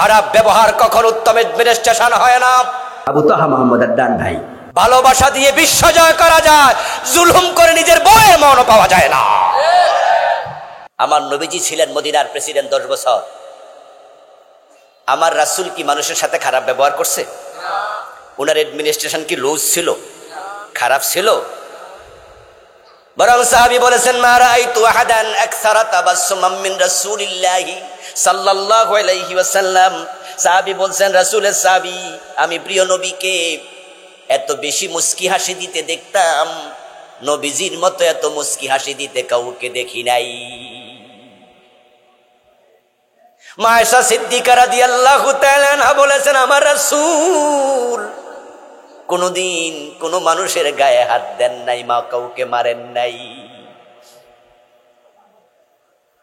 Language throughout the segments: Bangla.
খারাপ ব্যবহার কখনো উত্তম অ্যাডমিনিস্ট্রেশন হয় না। আবু তাহা মোহাম্মদ আদনান ভাই, ভালোবাসা দিয়ে বিশ্ব জয় করা যায়, জুলুম করে নিজের বউয়ের মনও পাওয়া যায় না। আমার নবীজি ছিলেন মদিনার প্রেসিডেন্ট 10 বছর। আমার রাসূল কি মানুষের সাথে খারাপ ব্যবহার করছে? ওনার অ্যাডমিনিস্ট্রেশন কি লুজ ছিল, খারাপ ছিল? বরং সাহাবী বলেছেন, মা রাআইতু আহাদান আকসারা তাবাসসুমান মিন রাসূলিল্লাহি সাল্লাল্লাহু আলাইহি ওয়াসাল্লাম। সাহাবী বলছেন, রাসূলের সাহাবী, আমি প্রিয় নবীকে এত বেশি মুস্কি হাসি দিতে দেখতাম, নবীজির মতো এত মুস্কি হাসি দিতে কাউকে দেখি নাই। মা আয়েশা সিদ্দিকা রাদিয়াল্লাহু তাআলা আনহা বলেছেন, আমার রাসূল কোনদিন কোন মানুষের গায়ে হাত দেন নাই, মা কাউকে মারেন নাই।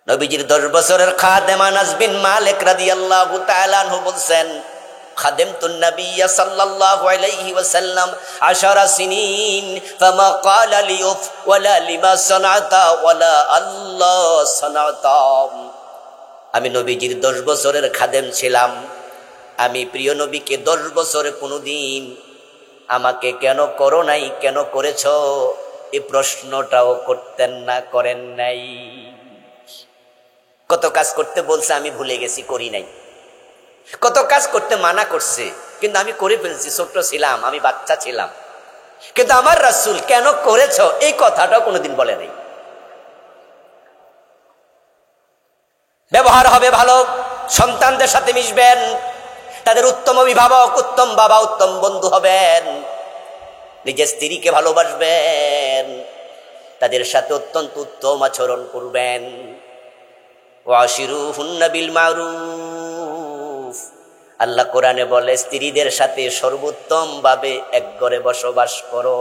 নবীজির 10 বছরের খাদেম আনাস বিন মালিক রাদিয়াল্লাহু তাআলা আনহু বলছেন, খাদেমতুন নবিয়্য সাল্লাল্লাহু আলাইহি ওয়াসাল্লাম 10 সিনিন ফামা ক্বালা লি উফ ওয়ালা লিমা সানাতা ওয়ালা আল্লাহ সানাতা। আমি নবীজির 10 বছরের খাদেম ছিলাম। আমি প্রিয় নবীকে 10 বছরে কোনোদিন আমাকে কেন করো নাই, কেন করেছ, এই প্রশ্নটাও করতেন না, করেন নাই। কত কাজ করতে বলছে আমি ভুলে গেছি, করি নাই। কত কাজ করতে মানা করছে, কিন্তু আমি করে ফেলছি, ছোট্ট ছিলাম, আমি বাচ্চা ছিলাম। কিন্তু আমার রাসূল কেন করেছ এই কথাটাও কোনোদিন বলে নাই। ব্যবহার হবে ভালো, সন্তানদের সাথে মিশবেন, তাদের উত্তম অভিভাবক, উত্তম বাবা, উত্তম বন্ধু হবেন। নিজের স্ত্রীকে ভালোবাসবেন, তাদের সাথে অত্যন্ত উত্তম আচরণ করবেন। ওয়াশিরুহুন্না বিল মারুফ, আল্লাহ কোরআনে বলে স্ত্রীদের সাথে সর্বোত্তম ভাবে এক ঘরে বসবাস করো।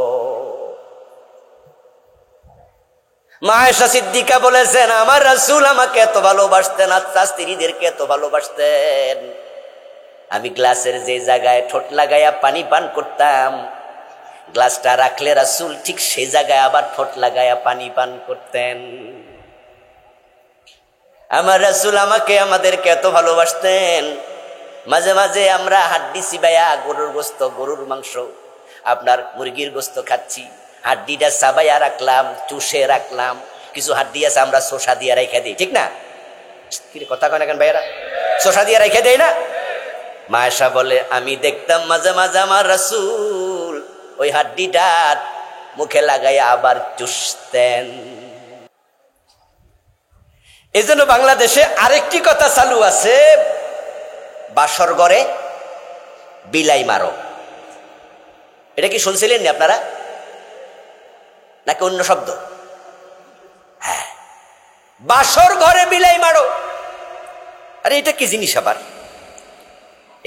মা আয়েশা সিদ্দিকা বলেছেন, আমার রাসূল আমাকে এত ভালোবাসতেন, আচ্ছা স্ত্রীদেরকে এত ভালোবাসতেন, আমি গ্লাসের যে জায়গায় ঠোঁট লাগাইয়া পানি পান করতাম, গ্লাসটা রাখলে রাসূল ঠিক সেই জায়গায় আবার ঠোঁট লাগাইয়া পানি পান করতেন। আমার রাসূল আমাকে, আমাদেরকে এত ভালোবাসতেন। মাঝে মাঝে আমরা হাড্ডি চিবাইয়া, গরুর গোস্ত, গরুর মাংস, আপনার মুরগির গোস্ত খাচ্ছি, হাড্ডিটা চাবাইয়া রাখলাম, চুষে রাখলাম, কিছু হাড্ডি আছে আমরা শসা দিয়ে রেখে দিই, ঠিক না? কি কথা কয় না কেন ভাইয়েরা? শসা দিয়ে রেখে দেই না? মা আয়েশা বলে, আমি দেখতাম মাঝে মাঝে আমার রাসূল ওই হাড্ডিটা মুখে লাগাইয়া আবার চুষতেন। এই জন্য বাংলাদেশে আরেকটি কথা চালু আছে, বাসর ঘরে বিলাই মারো। এটা কি শুনছিলেন না আপনারা, নাকি অন্য শব্দ? হ্যাঁ, বাসর ঘরে বিলাই মারো। আরে এটা কি জিনিস আবার?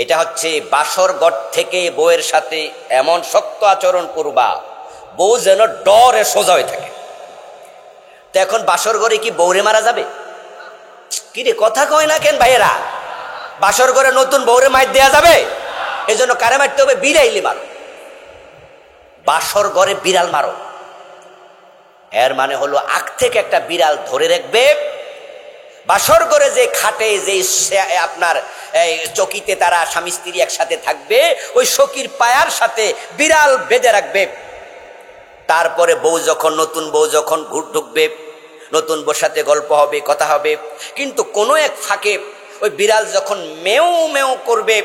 এটা হচ্ছে বাসর ঘর থেকে বউয়ের সাথে এমন শক্ত আচরণ করবা, বউ যেন ডরে সোজা হয়ে থাকে। তো এখন বাসর ঘরে কি বউরে মারা যাবে? কি রে, কথা কয় না কেন ভাইয়েরা? বাসর ঘরে নতুন বউরে মাইর দেয়া যাবে? এই জন্য কারে মারতে হবে? বিড়াইলে মারো, বাসর ঘরে বিড়াল মারো। এর মানে হলো আগ থেকে একটা বিড়াল ধরে রাখবে, বাসর ঘরে যে খাটে, যে আপনার চকিতে তারা স্বামী স্ত্রী একসাথে থাকবে, ওই সখীর পায়ার সাথে বিড়াল বেঁধে রাখবে। তারপরে বউ যখন, নতুন বউ যখন ঘুর ঢুকবে, নতুন বউর সাথে গল্প হবে, কথা হবে, কিন্তু কোনো এক ফাঁকে ওই বিড়াল যখন মেও মেও করবে,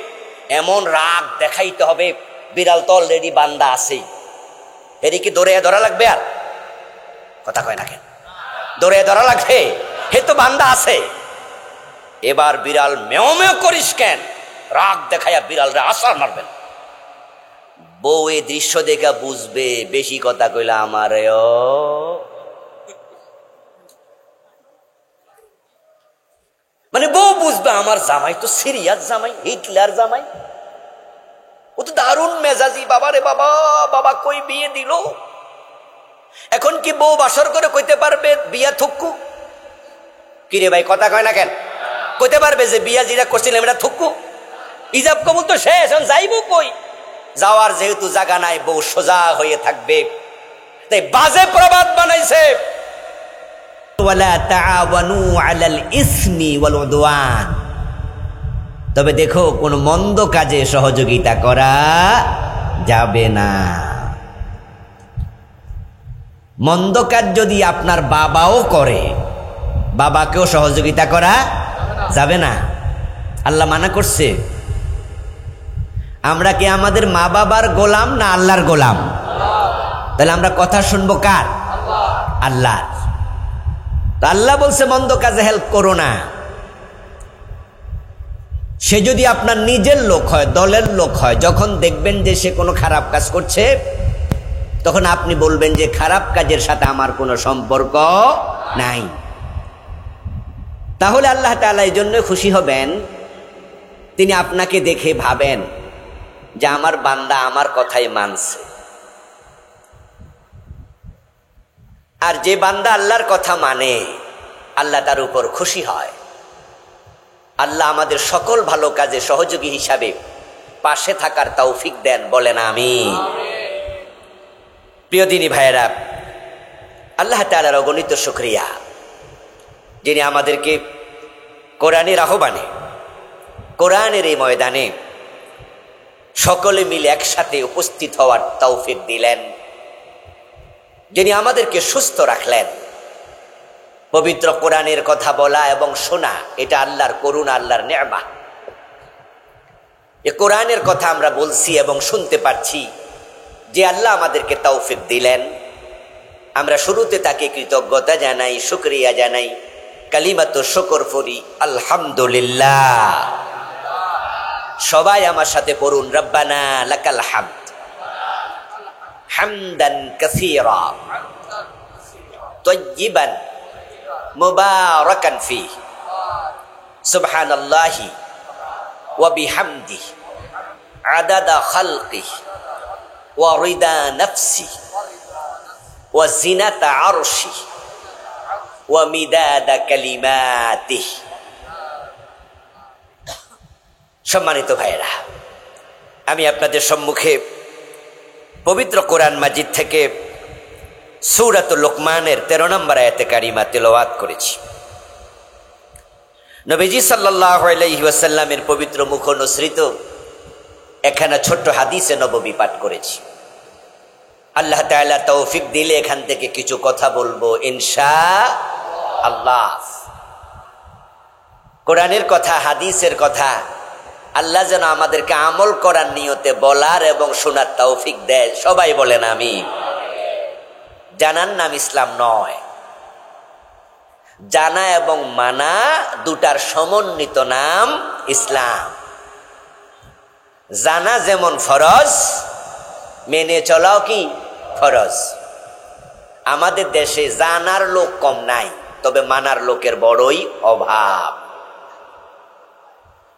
এমন রাগ দেখাইতে হবে, বিড়াল তো অলরেডি বান্দা আছে, এরই কি দৌড়ে ধরা লাগবে? আর কথা কয় না কেন? দৌড়ে ধরা লাগবে, হে তো বান্দা আছে। এবার বিড়াল মেও মেও করিস কেন, রাগ দেখাইয়া বিড়ালরা আছাড় মারবেন। বউ এই দৃশ্য দেখা বুঝবে, বেশি কথা কইলা আমারে মানে বউ বুঝবে আমার জামাই তো সিরিয়াস জামাই, হিটলার জামাই, ও তো দারুণ মেজাজি, বাবা রে বাবা, বাবা কই বিয়ে দিল। এখন কি বউ বাসর করে কইতে পারবে বিয়া থুক্কু? কিরে ভাই, কথা কয় না কেন? কইতে পারবে যে বিয়া যেটা করছিলাম এটা থুক্কু? ইজাব কবুল তো শেষ, এখন যাইব কই? যাওয়ার যেহেতু জায়গা নাই, বউ সোজা হয়ে থাকবে। তাই বাজে প্রবাদ বানাইছে, ওয়ালা তাআওয়ানু আলাল ইসমি ওয়াল উদওয়ান, তবে দেখো কোনো মন্দ কাজে সহযোগিতা করা যাবে না। মন্দ কাজ যদি আপনার বাবাও করে, বাবাকেও সহযোগিতা করা যাবে না। আল্লাহ মানা করছে। আমরা কি আমাদের মা বাবার গোলাম না আল্লাহর গোলাম? তাহলে আমরা কথা শুনবো কার? আল্লাহ। তো আল্লাহ বলছে মন্দ কাজে হেল্প করো না। সে যদি আপনার নিজের লোক হয়, দলের লোক হয়, যখন দেখবেন যে সে কোনো খারাপ কাজ করছে, তখন আপনি বলবেন যে খারাপ কাজের সাথে আমার কোনো সম্পর্ক নাই। তাহলে আল্লাহ তাআলা এই জন্য খুশি হবেন, তিনি আপনাকে দেখে ভাবেন যে আমার বান্দা আমার কথাই মানছে। আর যে বান্দা আল্লাহর কথা মানে, আল্লাহ তার উপর খুশি হয়। আল্লাহ আমাদের সকল ভালো কাজে সহযোগী হিসাবে পাশে থাকার তৌফিক দেন, বলেন আমিন। প্রিয় দিনী ভাইয়েরা, আল্লাহ তাআলার অগণিত শুকরিয়া, যিনি আমাদেরকে কোরআনের আহ্বানে, কোরআনের এই ময়দানে সকলে মিলে একসাথে উপস্থিত হওয়ার তৌফিক দিলেন, যিনি আমাদেরকে সুস্থ রাখলেন। পবিত্র কোরআনের কথা বলা এবং শোনা, এটা আল্লাহর করুণা, আল্লাহর নেয়ামত। এই কোরআনের কথা আমরা বলছি এবং শুনতে পাচ্ছি, যে আল্লাহ আমাদেরকে তৌফিক দিলেন। আমরা শুরুতে তাকে কৃতজ্ঞতা জানাই, শুকরিয়া জানাই, কালিমাতু শুকর পড়ি, আলহামদুলিল্লাহ। সবাই আমার সাথে পড়ুন, রব্বানা লাকাল হামদ হামদান কাসীরা তাইয়িবান মুবারাকান ফি, সুবহানাল্লাহি ওয়া বিহামদিহি আদাদা খালকিহি ওয়া রিদা নাফসি ওয়া জিনাতা আরশি ওয়া মিদাদা কালিমাতিহি। সম্মানিত ভাইয়েরা, আমি আপনাদের সম্মুখে পবিত্র কোরআন মাজিদ থেকে সূরাতুল লুকমানের 13 নম্বর আয়াতে কারিমা তেলাওয়াত করেছি। নবীজি সাল্লাল্লাহু আলাইহি ওয়াসাল্লামের পবিত্র মুখ অনুসৃত এখানে ছোট্ট হাদিসে নববী পাঠ করেছি। আল্লাহ তাআলা তৌফিক দিলে এখান থেকে কিছু কথা বলবো ইনশাআল্লাহ। কোরআনের কথা, হাদিসের কথা আল্লাহ যেন আমাদেরকে আমল করার নিয়তে বলার এবং শোনার তৌফিক দেয়। সবাই বলেন আমিন। জানার নাম ইসলাম নয়, জানা এবং মানা দুটার সমন্বিত নাম ইসলাম। জানা যেমন ফরজ, মেনে চলাও কি ফরজ। আমাদের দেশে জানার লোক কম নাই, তবে মানার লোকের বড়ই অভাব।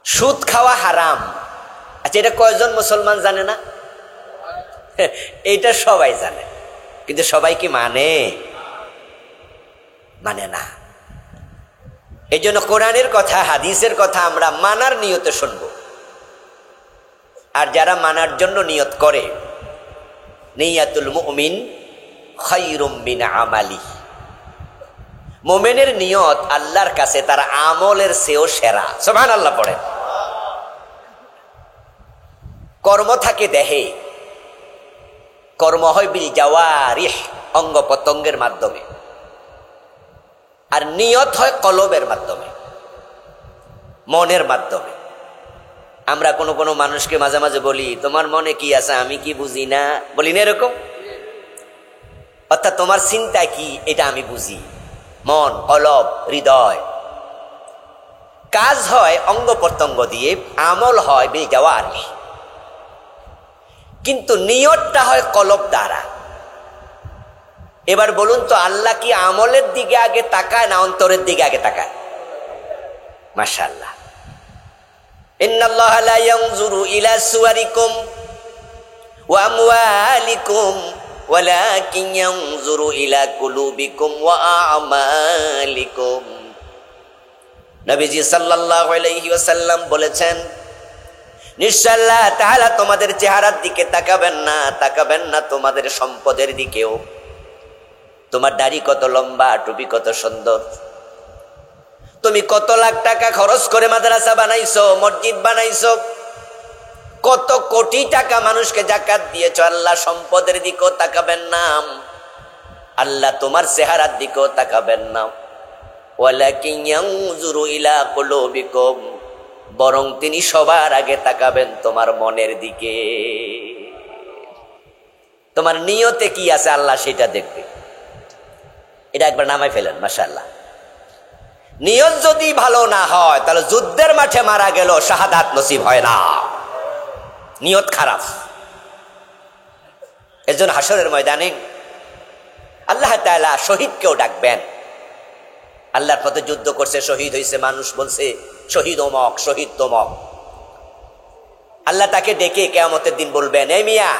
সুদ খাওয়া হারাম, আচ্ছা এটা কয়জন মুসলমান জানে না? এটা সবাই জানে, কিন্তু সবাই কি মানে? মানে না। এই জন্য কোরআনের কথা, হাদিসের কথা আমরা মানার নিয়তে শুনব। আর যারা মানার জন্য নিয়ত করে, নিয়াতুল মুমিন খায়রুম মিন আমালি, মুমিনের নিয়ত আল্লাহর কাছে তার আমলের চেয়েও সেরা। সুবহানাল্লাহ পড়েন। কর্ম থাকে দেহে, কর্ম হয় বিল জাওয়ারিহ, অঙ্গ প্রত্যঙ্গের মাধ্যমে, আর নিয়ত হয় কলবের মাধ্যমে, মনের মাধ্যমে। আমরা কোনো কোনো মানুষকে মাঝে মাঝে বলি, তোমার মনে কি আছে আমি কি বুঝি না, বলি না এরকম? অর্থাৎ তোমার চিন্তা কি এটা আমি বুঝি। মন, কলব, হৃদয়। কাজ হয় অঙ্গ প্রত্যঙ্গ দিয়ে, আমল হয় বিল জাওয়ারিহ, কিন্তু নিয়তটা হয় কলব দ্বারা। এবার বলুন তো, আল্লাহ কি আমলের দিকে আগে তাকায় না অন্তরের দিকে আগে তাকায়? মাশাআল্লাহ। ইন্নাল্লাহা লা ইয়ানজুরু ইলা সুওয়ারিকুম ওয়া আমওয়ালিকুম ওয়ালাকিন ইয়ানজুরু ইলা কুলুবিকুম ওয়া আমালিকুম। নবীজি সাল্লাল্লাহু আলাইহি ওয়াসাল্লাম বলেছেন, নিশ্চয় আল্লাহ তাআলা তোমাদের চেহারার দিকে তাকাবেন না, তাকাবেন না তোমাদের সম্পদের দিকেও। তোমার দাড়ি কত লম্বা, টুপি কত সুন্দর, তুমি কত লাখ টাকা খরচ করে মাদ্রাসা বানাইছো, মসজিদ বানাইছো, কত কোটি টাকা মানুষকে যাকাত দিয়েছো। আল্লাহ সম্পদের দিকেও তাকাবেন না, আল্লাহ তোমার চেহারার দিকেও তাকাবেন না। ওয়ালাকিন ইয়ানজুরু ইলা কুলুবিকুম, বরং তিনি সবার আগে তাকাবেন তোমার মনের দিকে। তোমার নিয়তে কি আছে আল্লাহ সেটা দেখবে। এটা একবার নামায় ফেলেন, মাশাআল্লাহ। নিয়ত যদি ভালো না হয় তাহলে যুদ্ধের মাঠে মারা গেল শাহাদাত নসিব হয় না, নিয়ত খারাপ। এজন্য হাসরের ময়দানে আল্লাহ তাআলা শহীদকেও ডাকবেন। আল্লাহর পথে যুদ্ধ করছে, শহীদ হয়েছে, মানুষ বলছে শহীদ অমক, শহীদ তমক। আল্লাহ তাকে ডেকে কিয়ামতের দিন বলবেন, এ মিয়া,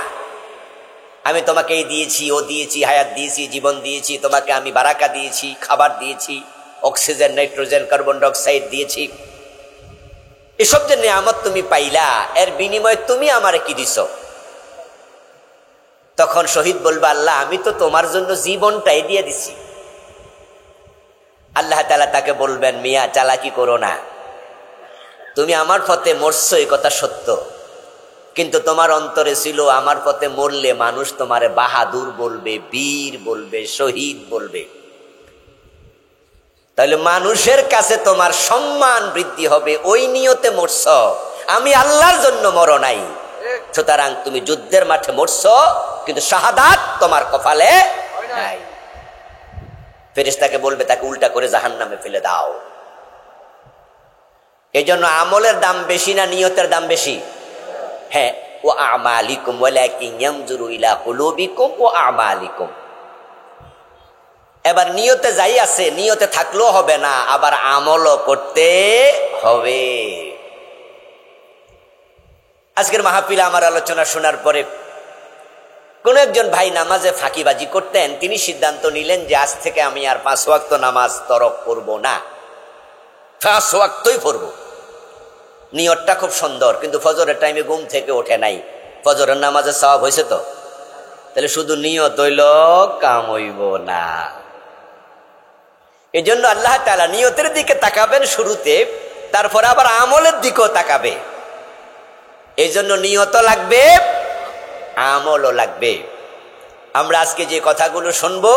আমি তোমাকে এই দিয়েছি, ও দিয়েছি, হায়াত দিয়েছি, জীবন দিয়েছি, তোমাকে আমি বারাকা দিয়েছি, খাবার দিয়েছি, অক্সিজেন, নাইট্রোজেন, কার্বন ডাইঅক্সাইড দিয়েছি, এসব যে নিয়ামত তুমি পাইলা, এর বিনিময়ে তুমি আমারে কি দিছো? তখন শহীদ বলবে, আল্লাহ আমি তো তোমার জন্য জীবনটাই দিয়ে দিছি। আল্লাহ তাআলা তাকে বলবেন, মিয়া চালাকি করো না, তুমি আমার পথে মরছো এই কথা সত্য, কিন্তু তোমার অন্তরে ছিল আমার পথে মরলে মানুষ তোমারে বাহাদুর বলবে, বীর বলবে, শহীদ বলবে। তাহলে মানুষের কাছে তোমার সম্মান বৃদ্ধি হবে, ওই নিয়তে মরছ, আমি আল্লাহর জন্য মরো নাই। সুতরাং তুমি যুদ্ধের মাঠে মরছ, কিন্তু শাহাদাত তোমার কপালে নাই। ফেরেশতাকে বলবে তাকে উল্টা করে জাহান্নামে ফেলে দাও। এই জন্য আমলের দাম বেশি না নিয়তের দাম বেশি? হ্যাঁ, ও আমালিকুম ওয়ালাকিন ইয়ানজুরু ইলা কুলুবিকুম ও আমালিকুম। এবার নিয়তে যাই আছে, নিয়তে থাকলেও হবে না, আবার আমলও করতে হবে। আজকের মাহফিলে আমার আলোচনা শোনার পরে কোন একজন ভাই নামাজে ফাঁকিবাজি করতেন, তিনি সিদ্ধান্ত নিলেন যে আজ থেকে আমি আর 5 ওয়াক্ত নামাজ তরক করব না, 5 ওয়াক্তই পড়ব। নিয়তটা খুব সুন্দর, কিন্তু ফজরের টাইমে ঘুম থেকে ওঠে নাই, ফজরের নামাজের সওয়াব হয়েছে তো? তাহলে শুধু নিয়ত হইল, কাম হইব না। এই জন্য আল্লাহ তাআলা নিয়তের দিকে তাকাবেন শুরুতে, তারপর আবার আমলের দিকেও তাকাবে। এই জন্য নিয়ত লাগবে, আমলও লাগবে। আমরা আজকে যে কথাগুলো শুনবো,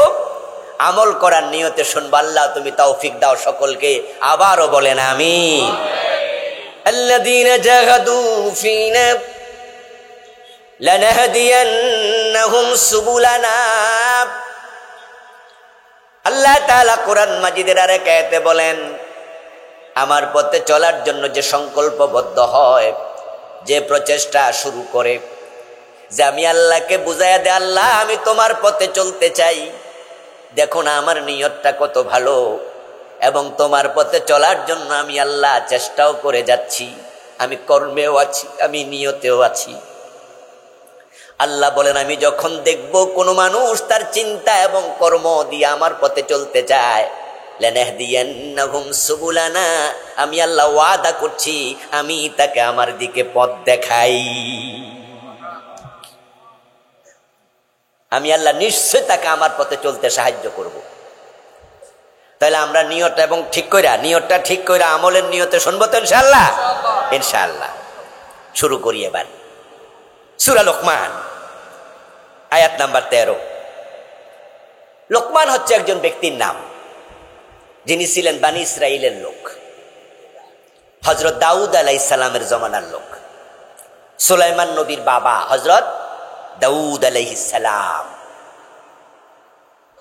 আমল করার নিয়তে শুনবো। আল্লাহ তুমি তৌফিক দাও সকলকে। আবারও বলেন আমিন। আল্লাযীনা জাহাদু ফীনা লানাহদিয়ান্নাহুম সুবুলানা। আল্লাহ তাআলা কোরআন মাজিদের আরেক আয়াতে বলেন, আমার পথে চলার জন্য যে সংকল্পবদ্ধ হয়, যে প্রচেষ্টা শুরু করে, যে আমি আল্লাহকে বুঝাইয়া দে, আল্লাহ আমি তোমার পথে চলতে চাই, দেখো না আমার নিয়তটা কত ভালো, এবং তোমার পথে চলার জন্য আমি আল্লাহ চেষ্টাও করে যাচ্ছি, আমি কর্মেও আছি, আমি নিয়তেও আছি। আল্লাহ বলেন, আমি যখন দেখব কোনো মানুষ তার চিন্তা এবং কর্ম দিয়ে আমার পথে চলতে চায়, লানাহদিয়ান্নাহুম সুবুলানা, আমি আল্লাহ ওয়াদা করছি আমি তাকে আমার দিকে পথ দেখাই। আমি আল্লাহ নিশ্চয় তাকে আমার পথে চলতে সাহায্য করব। তাহলে আমরা নিয়তটা এবং নিয়তটা ঠিক কইরা আমলের নিয়তে শুনবো তো ইনশাআল্লাহ। ইনশাআল্লাহ শুরু করি এবার। সূরা লোকমান আয়াত নাম্বার 13। লোকমান হচ্ছে একজন ব্যক্তির নাম, যিনি ছিলেন বানি ইসরাইলের লোক, হযরত দাউদ আলাইহিস সালামের জমানার লোক। সুলাইমান নবীর বাবা হযরত দাউদ আলাইহিস সালাম।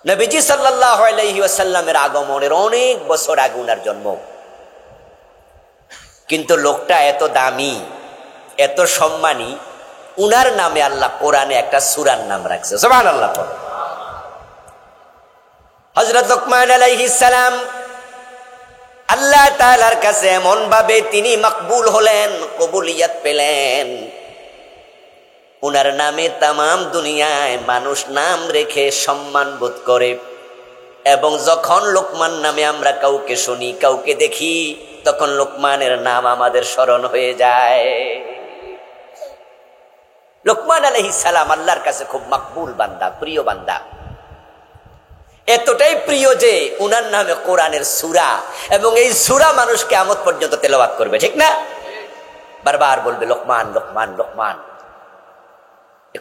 নবীজি সাল্লাল্লাহু আলাইহি ওয়াসাল্লামের আগমনের অনেক বছর আগে উনার জন্ম। কিন্তু লোকটা এত দামি, এত সম্মানী, উনার নামে আল্লাহ কোরআনে একটা সূরার নাম রাখছে। সুবহানাল্লাহ। হযরত লোকমান আলাইহিস সালাম আল্লাহ তাআলার কাছে এমন ভাবে তিনি মকবুল হলেন, কবুলিয়ত পেলেন, উনার নামে তামাম দুনিয়ায় মানুষ নাম রেখে সম্মান বোধ করে। এবং যখন লোকমান নামে আমরা কাউকে শুনি, কাউকে দেখি, তখন লোকমানের নাম আমাদের স্মরণ হয়ে যায়। লোকমান আলাইহিস সালাম আল্লাহর কাছে খুব মকবুল বান্দা, প্রিয় বান্দা। এতটাই প্রিয় যে উনার নামে কোরআনের সূরা, এবং এই সূরা মানুষ কিয়ামত পর্যন্ত তেলাওয়াত করবে, ঠিক না? বারবার বলবে লোকমান লোকমান লোকমান।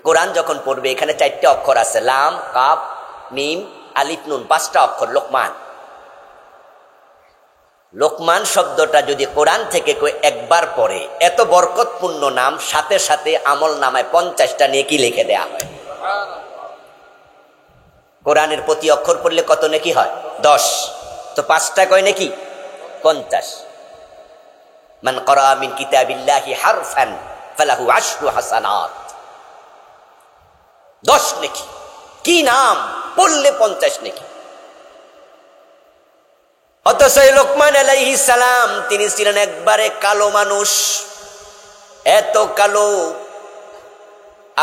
কোরআন যখন পড়বে এখানে 4টে অক্ষর আছে, লাম, কাফ, মিম, আলিফ, নুন, 5টা অক্ষর লোকমান। লোকমান শব্দটা যদি কোরআন থেকে একবার পড়ে, এত বরকতপূর্ণ নাম, সাথে সাথে আমল নামায় 50টা নেকি লিখে দেয়া হয়। কোরআনের প্রতি অক্ষর পড়লে কত নেকি হয়? 10। তো 5টা কয় নেকি? 50। মান ক্বারা মিন কিতাবিল্লাহি হারফান ফালাহু 10 হাসানাত। 10 নেকি। কি নাম পড়লে 50 নেকি। অথচ লোকমান আলাইহিস সালাম তিনি ছিলেন একবারে কালো মানুষ, এত কালো,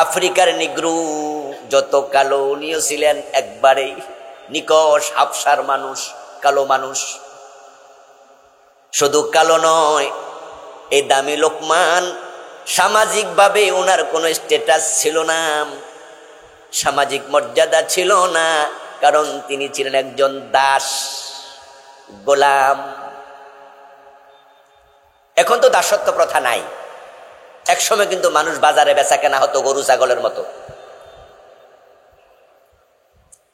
আফ্রিকার নিগ্রু যত কালো, উনিও ছিলেন একবারে নিকষ হাবশার মানুষ, কালো মানুষ। শুধু কালো নয়, এই দামি লোকমান সামাজিকভাবে ওনার কোনো স্ট্যাটাস ছিল না, সামাজিক মর্যাদা ছিল না, কারণ তিনি ছিলেন একজন দাস, গোলাম। এখন তো দাসত্ব প্রথা নাই, একসময় কিন্তু মানুষ বাজারে বেচা কেনা হতো গরু ছাগলের মতো।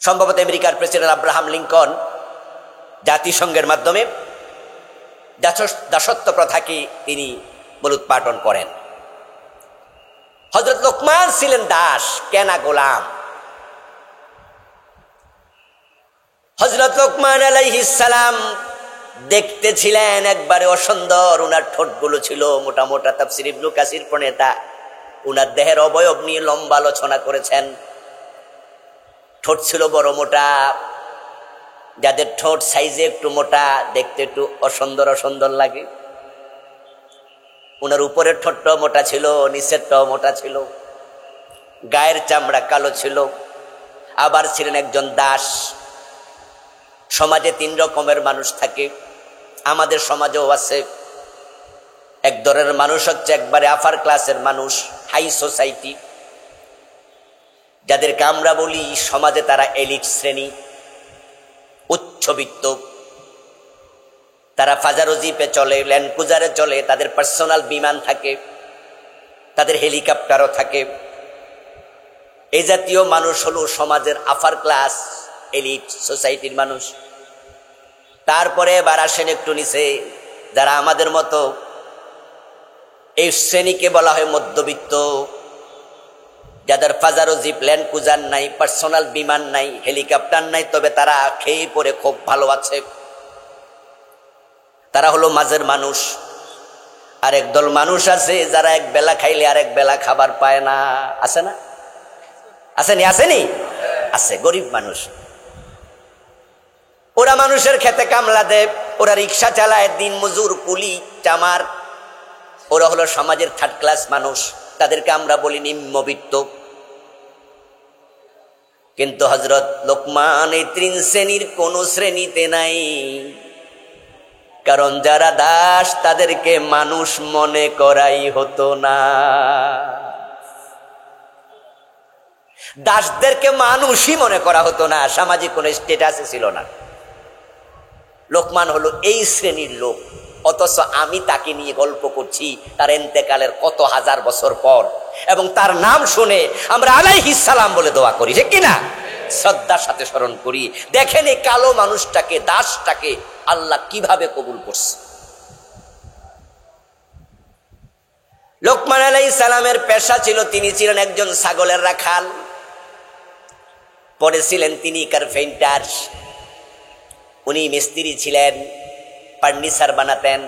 সম্ভবত আমেরিকার প্রেসিডেন্ট আব্রাহাম লিঙ্কন জাতিসংঘের মাধ্যমে দাসত্ব প্রথাকে তিনি মূলোৎপাটন করেন। হযরত লোকমান ছিলেন দাস, কেনা গোলাম। হযরত লোকমান আলাইহিস সালাম দেখতে ছিলেন একবারে অসুন্দর, উনার ঠোঁটগুলো ছিল মোটা মোটা। তাফসীর ইবনে কাসির প্রণেতা উনার দেহের অবয়ব নিয়ে লম্বা আলোচনা করেছেন। ঠোঁট ছিল বড় মোটা, যাদের ঠোঁট সাইজে একটু মোটা দেখতে একটু অসুন্দর অসুন্দর লাগে। উনার উপরের ঠোঁটটাও মোটা ছিল, নিচেরটাও মোটা ছিল, গায়ের চামড়া কালো ছিল, আবার ছিলেন একজন দাস। সমাজে 3 রকমের মানুষ থাকে, আমাদের সমাজেও আছে। এক ধরনের মানুষ হচ্ছে একবারে আপার ক্লাসের মানুষ, হাই সোসাইটি, যাদেরকে আমরা বলি সমাজে তারা এলিট শ্রেণী, উচ্চবিত্ত। তারা ফাজারো জিপে চলে, ল্যান্ড ক্রুজারে চলে, তাদের পার্সোনাল বিমান থাকে, তাদের হেলিকপ্টারও থাকে। এই জাতীয় মানুষ হলো সমাজের আপার ক্লাস, এলিট সোসাইটির মানুষ। তারপরে এবার আসেন একটু নিচে, যারা আমাদের মতো, এই শ্রেণীকে বলা হয় মধ্যবিত্ত, যাদের ফাজারো জিপ, ল্যান্ড ক্রুজার নাই, পার্সোনাল বিমান নাই, হেলিকপ্টার নাই, তবে তারা খেয়ে পরে খুব ভালো আছে। তারা হলো মাঝের মানুষ। আর একদল মানুষ আছে যারা এক বেলা খাইলে আরেক বেলা খাবার পায় না, আছে না? আসেনি? আসেনি? আছে, গরিব মানুষ। ওরা মানুষের খেতে কামলা দেয়, ওরা রিক্সা চালায়, দিন মজুর, কুলি, চামার। ওরা হলো সমাজের 3rd ক্লাস মানুষ, তাদেরকে আমরা বলি নিম্নবিত্ত। কিন্তু হযরত লোকমান এই 3 শ্রেণীর কোন শ্রেণীতে নাই, কারণ যারা দাস তাদেরকে মানুষ মনে করাই হতো না। দাসদেরকে মানুষই মনে করা হতো না, সামাজিক কোন স্ট্যাটাসে ছিল না। লোকমান হলো এই শ্রেণীর লোক, অথচ আমি তাকে নিয়ে গল্প করছি তার ইন্তেকালের কত হাজার বছর পর, এবং তার নাম শুনে আমরা আলাইহিস সালাম বলে দোয়া করি, ঠিক কিনা? শ্রদ্ধার সাথে স্মরণ করি। দেখেন এই কালো মানুষটাকে, দাসটাকে আল্লাহ কিভাবে কবুল করছে। লোকমান আলাইহিস সালামের পেশা ছিল, তিনি ছিলেন একজন ছাগলের রাখাল, পরে ছিলেন তিনি কার্পেন্টার। উনি মিস্ত্রি ছিলেন, ফার্নিচার বানাতেন।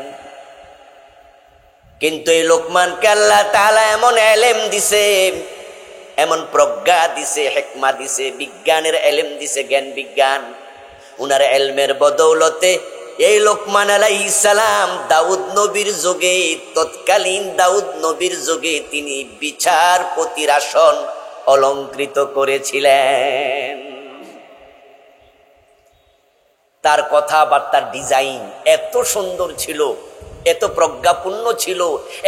কিন্তু এই লোকমানকে আল্লাহ তাআলা এমন এলেম দিছে, এমন প্রজ্ঞা দিছে, হিকমা দিছে, বিজ্ঞানের এলেম দিছে, জ্ঞান বিজ্ঞান। উনার এলমের বদৌলতে এই লোকমান আলাইহিস সালাম দাউদ নবীর যুগে, তৎকালীন দাউদ নবীর যুগে তিনি বিচারপতির আসন অলংকৃত করেছিলেন। তার কথাবার্তার ডিজাইন এত সুন্দর ছিল, এত প্রজ্ঞাপূর্ণ ছিল,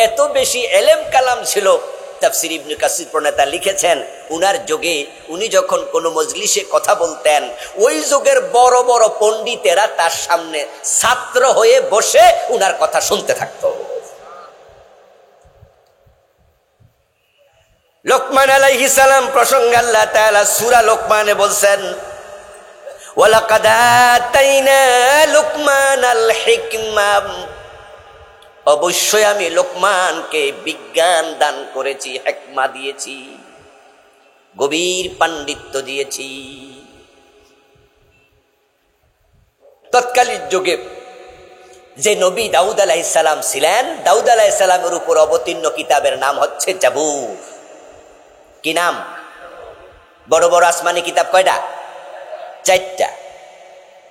এত বেশি এলেম কালাম ছিল, তাফসীর ইবনে কাসির প্রণেতা লিখেছেন, উনার যুগে উনি যখন কোনো মজলিসে কথা বলতেন, ওই যুগের বড় বড় পণ্ডিতেরা তার সামনে ছাত্র হয়ে বসে উনার কথা শুনতে থাকতো। লোকমান আলাইহিস সালাম প্রসঙ্গে আল্লাহ তাআলা সূরা লোকমানে বলছেন, ওয়ালাকাদ আতাইনা লুকমানাল হিকমা, অবশ্যই আমি লোকমানকে বিজ্ঞান দান করেছি, হিকমা দিয়েছি, গভীর পাণ্ডিত্য দিয়েছি। তৎকালীন যুগে যে নবী দাউদ আলাইহিস সালাম ছিলেন, দাউদ আলাইহিস সালামের উপর অবতীর্ণ কিতাবের নাম হচ্ছে জাবুর। কি নাম? বড় বড় আসমানি কিতাব কয়টা? 4টা।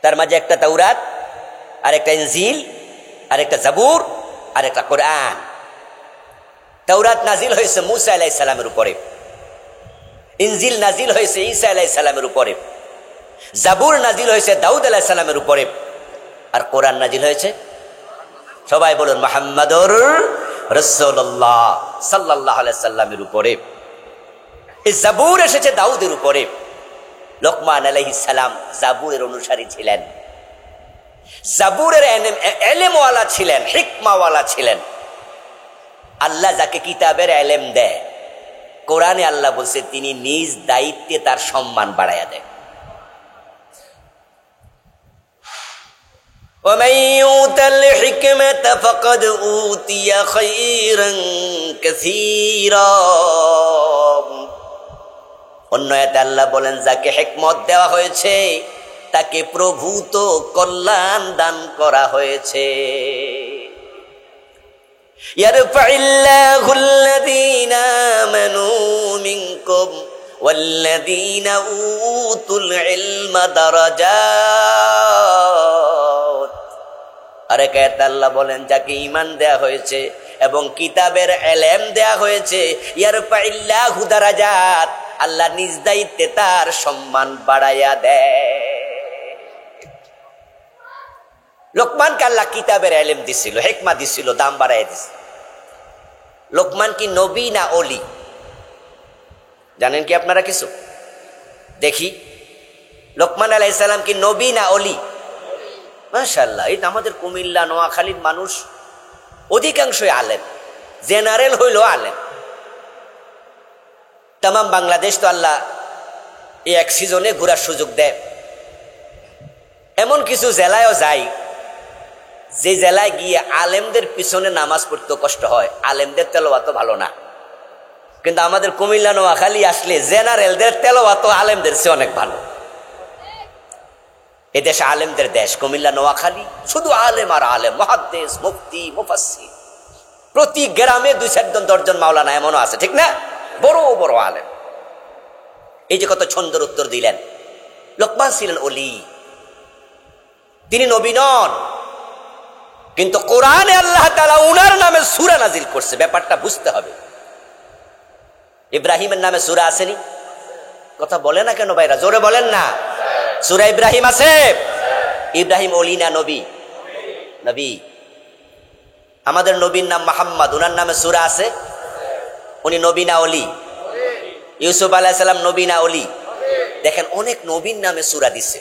তার মাঝে একটা তাওরাত, আর একটা ইনজিল, আর একটা জাবুর, আর একটা কোরআন। তাওরাত নাজিল হয়েছে মূসা আলাইহিস সালামের উপরে, ইনজিল নাজিল হয়েছে ঈসা আলাইহিস সালামের উপরে, জাবুর নাজিল হয়েছে দাউদ আলাইহিস সালামের উপরে, আর কোরআন নাজিল হয়েছে, সবাই বলুন, মুহাম্মাদুর রাসূলুল্লাহ সাল্লাল্লাহু আলাইহি সাল্লামের উপরে। এই জাবুর এসেছে দাউদের উপরে। লোকমান আলাইহিস সালাম জাবুরের অনুসারী ছিলেন, জাবুরের এলেমওয়ালা ছিলেন, হিকমাওয়ালা ছিলেন। আল্লাহ যাকে কিতাবের এলেম দেয়, কোরআনে আল্লাহ বলছে তিনি নিজ দায়িত্বে তার সম্মান বাড়াইয়া দেয়। ومن يؤت الحكمة فقد أوتي خيرا كثيرا। অন্য আয়াতে আল্লাহ বলেন, যাকে হিকমত দেওয়া হয়েছে তাকে প্রভূত কল্যাণ দান করা হয়েছে। ইয়ারফাইল্লাহুল্লাযীনা আমানু মিনকুম ওয়াল্লাযীনা উতুল ইলমা দারাজাত। আরেক আয়াতে আল্লাহ বলেন, যাকে ঈমান দেয়া হয়েছে এবং কিতাবের ইলম দেয়া হয়েছে, ইয়ারফাইল্লাহু দারাজাত, আল্লাহ নিজ দায়িত্বে তার সম্মান বাড়াইয়া দেয়। লোকমানকে আল্লাহ কিতাবের ইলম দিছিল, হিকমা দিছিল, দাম বাড়াইয়া দিছিল। লোকমান কি নবী না ওলি? জানেন কি আপনারা কিছু? দেখি, লোকমান আলাইহিস সালাম কি নবী না ওলি? মাশাআল্লাহ। এই আমাদের কুমিল্লা নোয়াখালীর মানুষ অধিকাংশই আলেম, জেনারেল হইল আলেম। তাম বাংলাদেশ তো আল্লাহ এই এক সিজনে ঘোরার সুযোগ দেয়। এমন কিছু জেলায়ও যাই, যে জেলায় গিয়ে আলেমদের পিছনে নামাজ পড়তে কষ্ট হয়, আলেমদের তেলাওয়াত ভালো না। কিন্তু আমাদের কুমিল্লা নোয়াখালী আসলে জেনারেলদের তেলাওয়াত আলেমদের চেয়ে অনেক ভালো। এ দেশে আলেমদের দেশ কুমিল্লা নোয়াখালী, শুধু আলেম আর আলেম, মুহাদ্দিস, মুফতি, মুফাসসির। প্রতি গ্রামে 2-4 জন মাওলানা এমনও আছে, ঠিক না? বড় বড় আলেম। এই যে কত ছন্দর উত্তর দিলেন। লোকমান ছিলেন ওলি, তিনি নবী নন, কিন্তু কোরআনে আল্লাহ তাআলা উনার নামে সূরা নাজিল করছে। ব্যাপারটা বুঝতে হবে। ইব্রাহিমের নামে সূরা আসেনি? কথা বলে না কেন ভাইরা? জোরে বলেন না। সূরা ইব্রাহিম আছে? ইব্রাহিম ওলি না নবী? নবী। আমাদের নবীর নাম মুহাম্মদ, উনার নামে সূরা আছে? উনি নবী না ওলি? ইউসুফ আলাইহিস সালাম নবী না ওলি? দেখেন, অনেক নবীর নামে সূরা দিছে।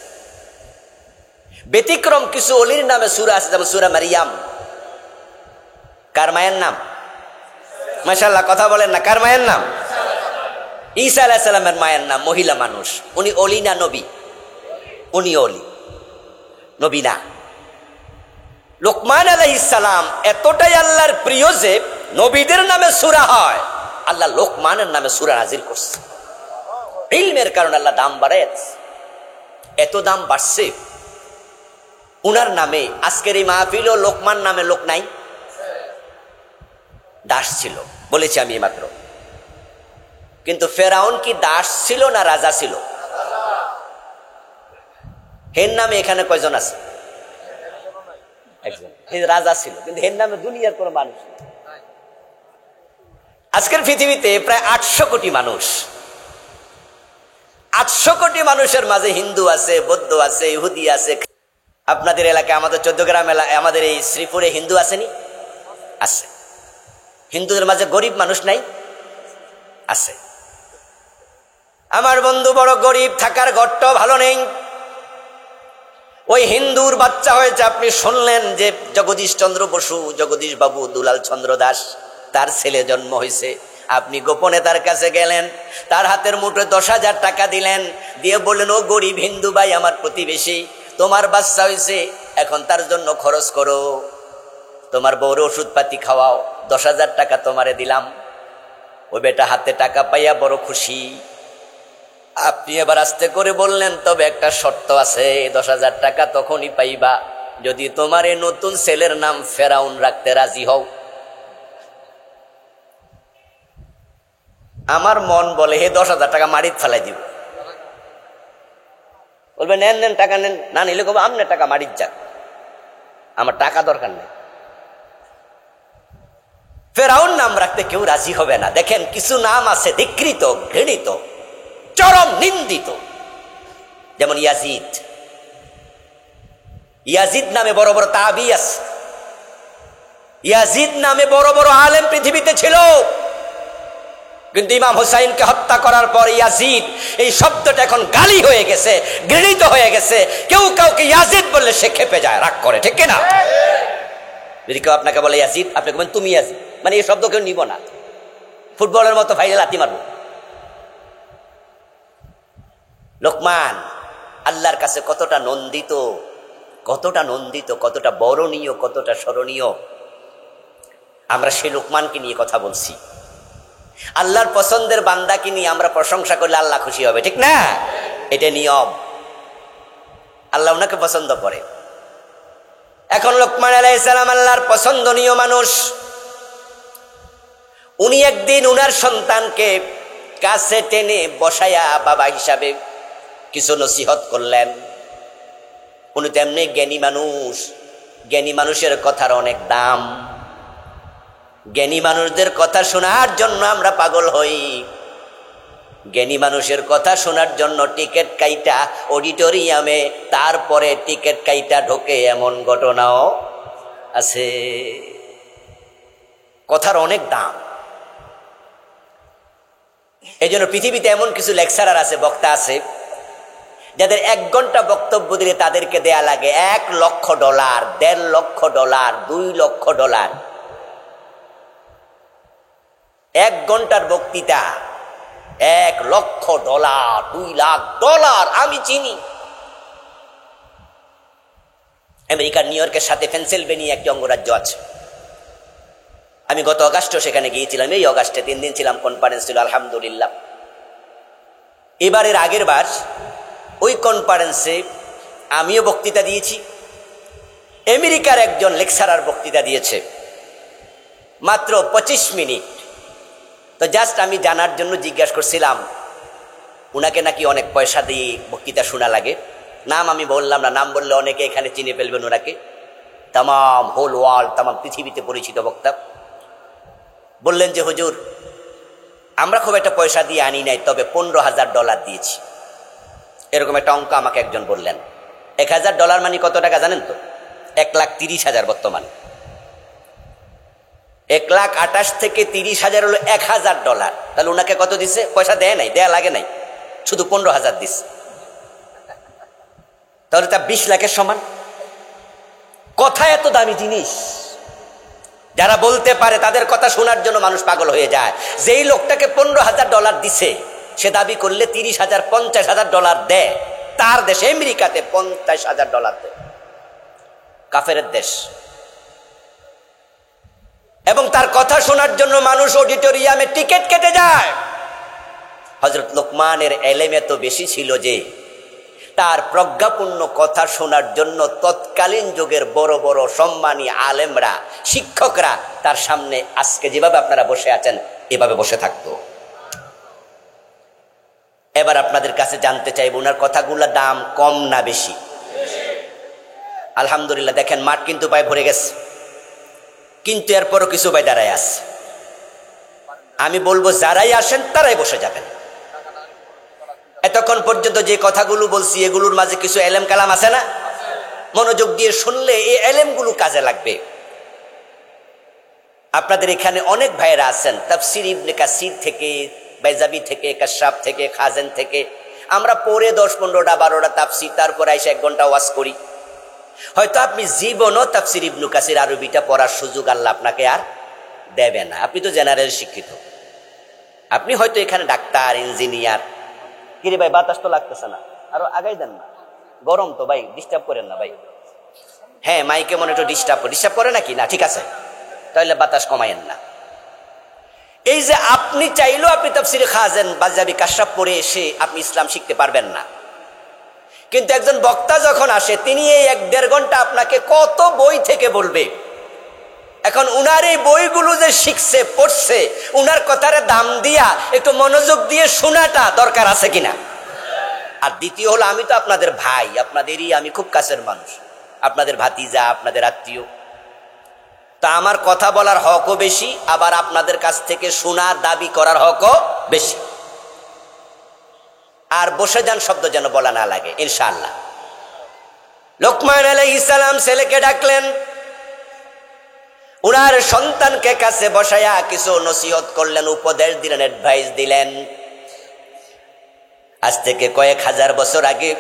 ব্যতিক্রম কিছু ওলির নামে সূরা আছে, যেমন সূরা মারিয়াম। কার মায়ের নাম? মাশাআল্লাহ, কথা বলেন না। কার মায়ের নাম? ঈসা আলাইহিস সালামের মায়ের নাম, মহিলা মানুষ। উনি ওলি না নবী? উনি ওলি, নবী না। লোকমান আলাইহিস সালাম এতটাই আল্লাহর প্রিয় যে নবীদের নামে সূরা হয়, আল্লাহ লোকমানের নামে সূরা নাজিল করছে। ইলমের কারণে আল্লাহ দাম বাড়ায় দিয়েছে। এত দাম বাড়ছে উনার নামে। আজকের এই মাহফিলও লোকমান নামে লোক নাই? দাস ছিল, বলেছি আমি মাত্র। কিন্তু ফেরাউন কি দাস ছিল না রাজা ছিল? হের নামে এখানে কয়জন আছে? একজন। রাজা ছিল, কিন্তু হের নামে দুনিয়ার কোন মানুষ নেই। আজকের পৃথিবীতে প্রায় 800 কোটি মানুষ। 800 কোটি মানুষের মাঝে হিন্দু আছে, বৌদ্ধ আছে, ইহুদি আছে। আপনাদের এলাকায়, আমাদের 14 গ্রাম এলাকায়, আমাদের এই শ্রীপুরে হিন্দু আসেনি? আছে। হিন্দুদের মাঝে গরিব মানুষ নাই? আছে। আমার বন্ধু বড় গরিব, থাকার ঘরটাও ভালো নেই। ওই হিন্দুর বাচ্চা হয়েছে, আপনি শুনলেন যে জগদীশ চন্দ্র বসু, জগদীশ বাবু দুলাল চন্দ্র দাস, তার ছেলে জন্ম হয়েছে। আপনি গোপনে তার কাছে গেলেন, তার হাতের মুঠোয় 10,000 টাকা দিলেন, দিয়ে বললেন, ও গরিব হিন্দু ভাই, আমার প্রতিবেশী, তোমার বাচ্চা হয়েছে, এখন তার জন্য খরচ করো, তোমার বউর ওষুধ পাতি খাওয়াও, 10,000 টাকা তোমারে দিলাম। ওই বেটা হাতে টাকা পাইয়া বড় খুশি। আপনি এবার আস্তে করে বললেন, তবে একটা শর্ত আছে, 10,000 টাকা তখনই পাইবা যদি তোমার এই নতুন ছেলের নাম ফেরাউন রাখতে রাজি হও। আমার মন বলে, হে 10,000 টাকা মাটিতে ফেলাই দিব। বলবে, নেন নেন টাকা নেন, না নিলে কবে আমনে টাকা মাটিতে যাক, আমার টাকা দরকার নেই। ফেরাউন নাম রাখতে কেউ রাজি হবে না। দেখেন, কিছু নাম আছে ধিক্কৃত, ঘৃণিত, চরম নিন্দিত, যেমন ইয়াজিদ। ইয়াজিদ নামে বড় বড় তাবি আছে, ইয়াজিদ নামে বড় বড় আলেম পৃথিবীতে ছিল, কিন্তু ইমাম হুসাইনকে হত্যা করার পর ইয়াজিদ এই শব্দটা এখন গালি হয়ে গেছে, ঘৃণিত হয়ে গেছে। কেউ কাউকে ইয়াজিদ বললে সে খেপে যায়, রাগ করে, ঠিক কিনা? যদি কেউ আপনাকে বলে ইয়াজিদ, আপনি বলবেন তুমি ইয়াজিদ, মানে এই শব্দ কেউ নিব না। ফুটবলের মতো ভাইলে লাথি মারব। লোকমান আল্লাহর কাছে কতটা নন্দিত, কতটা নন্দিত, কতটা বরণীয়, কতটা স্মরণীয়। আমরা সেই লোকমানকে নিয়ে কথা বলছি। আল্লাহর পছন্দের বান্দাকে নিয়ে আমরা প্রশংসা করলে আল্লাহ খুশি হবে, ঠিক না? এটা নিয়ম, আল্লাহ ওনাকে পছন্দ করে। এখন লোকমান আলাইহিস সালাম আল্লাহর পছন্দনীয় মানুষ। উনি একদিন উনার সন্তানকে কাছে টেনে বসায়া বাবা হিসাবে কিছু নসিহত করলেন। উনি তেমনি জ্ঞানী মানুষ, জ্ঞানী মানুষের কথার অনেক দাম। জ্ঞানী মানুষদের কথা শোনার জন্য আমরা পাগল হই। জ্ঞানী মানুষের কথা শোনার জন্য টিকিট কাইটা অডিটোরিয়ামে, তারপরে টিকিট কাইটা ঢোকে, এমন ঘটনাও আছে। কথার অনেক দাম। এই জন্য পৃথিবীতে এমন কিছু লেকচারার আছে, বক্তা আছে, যাদের 1 ঘন্টা বক্তব্য দিলে তাদেরকে দেয়া লাগে $1,00,000, $1.5 $2 লক্ষ। 1 ঘন্টার বক্তৃতা, $1,00,000 $2 লাখ। আমি চিনি আমেরিকার নিউ ইয়র্কের সাথে পেনসিলভেনিয়া একটি অঙ্গরাজ্য আছে। আমি গত অগাস্টে সেখানে গিয়েছিলাম। এই অগাস্টে 3 দিন ছিলাম, কনফারেন্স ছিল, আলহামদুলিল্লাহ। এবারের আগের বার ওই কনফারেন্সে আমিও বক্তৃতা দিয়েছি, আমেরিকার একজন লেকচারার বক্তৃতা দিয়েছে, মাত্র 25 মিনিট। তো জাস্ট আমি জানার জন্য জিজ্ঞাসা করছিলাম, উনাকে নাকি অনেক পয়সা দিয়ে বক্তৃতা শোনা লাগে। নাম আমি বললাম না, নাম বললে অনেকে এখানে চিনে ফেলবেন ওনাকে। তামাম হোল ওয়ার্ল্ড, তামাম পৃথিবীতে পরিচিত বক্তা। বললেন যে হুজুর, আমরা খুব একটা পয়সা দিয়ে আনি নাই, তবে $15,000 দিয়েছি। এরকম একটা অঙ্ক আমাকে একজন বললেন। $1,000 মানে কত টাকা জানেন তো? 1,30,000 বর্তমানে। 1,28,000 থেকে 30,000 হলো $1,000। তাহলে ওনাকে কত দিছে? পয়সা দেয় নাই, দেয়া লাগে নাই, শুধু 15,000 দিছে। তাহলে তা 20 লাখের সমান। কথা এত দামি জিনিস, যারা বলতে পারে তাদের কথা শোনার জন্য মানুষ পাগল হয়ে যায়। যেই লোকটাকে $15,000 দিছে, সে দাবি করলে 30,000 $50,000 দেয়। তার দেশে আমেরিকাতে $50,000 দেয়, কাফেরের দেশ। এবং তার কথা শোনার জন্য মানুষ অডিটোরিয়ামে টিকিট কেটে যায়। হযরত লোকমানের এলেম এত বেশি ছিল যে তার প্রজ্ঞাপূর্ণ কথা শোনার জন্য তৎকালীন যুগের বড় বড় সম্মানী আলেমরা, শিক্ষকরা তার সামনে আজকে যেভাবে আপনারা বসে আছেন এভাবে বসে থাকতো। এবার আপনাদের কাছে জানতে চাইব, ওনার কথাগুলোর দাম কম না বেশি? আলহামদুলিল্লাহ, দেখেন মাঠ কিন্তু পায়ে ভরে গেছে, কিন্তু এরপরও কিছু ভাই দাঁড়ায় আছে। আমি বলবো যারাই আসেন তারাই বসে যাবেন। এতক্ষণ পর্যন্ত যে কথাগুলো বলছি এগুলোর মাঝে কিছু এলেম কালাম আছে না? মনোযোগ দিয়ে শুনলে এই এলেমগুলো কাজে লাগবে। আপনাদের এখানে অনেক ভাইয়েরা আছেন, তাফসীর ইবনে কাসির থেকে বাইজাবি থেকে, কাশাফ থেকে, খাজেন থেকে আমরা পড়ে 10-15-12টা তাফসীর, তারপর এসে 1 ঘন্টা ওয়াজ করি। হয়তো আপনি জীবনও তাফসীর ইবনে কাসির আরবিটা পড়ার সুযোগ আল্লাহ আপনাকে আর দেবে না। আপনি তো জেনারেল শিক্ষিত, আপনি হয়তো এখানে ডাক্তার, ইঞ্জিনিয়ার। কিরে ভাই, বাতাস তো লাগতেছে না, আরো আগাই দেন না, গরম তো ভাই, ডিস্টার্ব করেন না ভাই। হ্যাঁ, মাইকে মনে একটু ডিস্টার্ব করে নাকি? না, ঠিক আছে, তাহলে বাতাস কমায়েন না। এই যে আপনি চাইলেও আপনি তাফসীরে খাজেন, বাজাবি, কাশাফ পড়ে এসে আপনি ইসলাম শিখতে পারবেন না। কিন্তু একজন বক্তা যখন আসে, তিনি এই 1-1.5 ঘন্টা আপনাকে কত বই থেকে বলবে। এখন উনার এই বইগুলো যে শিখছে, পড়ছে, উনার কথারে দাম দিয়া একটু মনোযোগ দিয়ে শোনাটা দরকার আছে কিনা। আর দ্বিতীয় হলো, আমি তো আপনাদের ভাই, আপনাদেরই আমি খুব কাছের মানুষ, আপনাদের ভাতিজা, আপনাদের আত্মীয়। তা আমার কথা বলার হকও বেশি, আবার আপনাদের কাছ থেকে শোনার দাবি করার হকও বেশি। আর বসে যান শব্দ যেন বলা না লাগে, ইনশাআল্লাহ। লোকমান আলাইহিস সালাম ছেলেকে ডাকলেন, উনার সন্তানকে কাছে বসায়া কিছু নসিহত করলেন, উপদেশ দিলেন, অ্যাডভাইস দিলেন। আজ থেকে কয়েক হাজার বছর আগে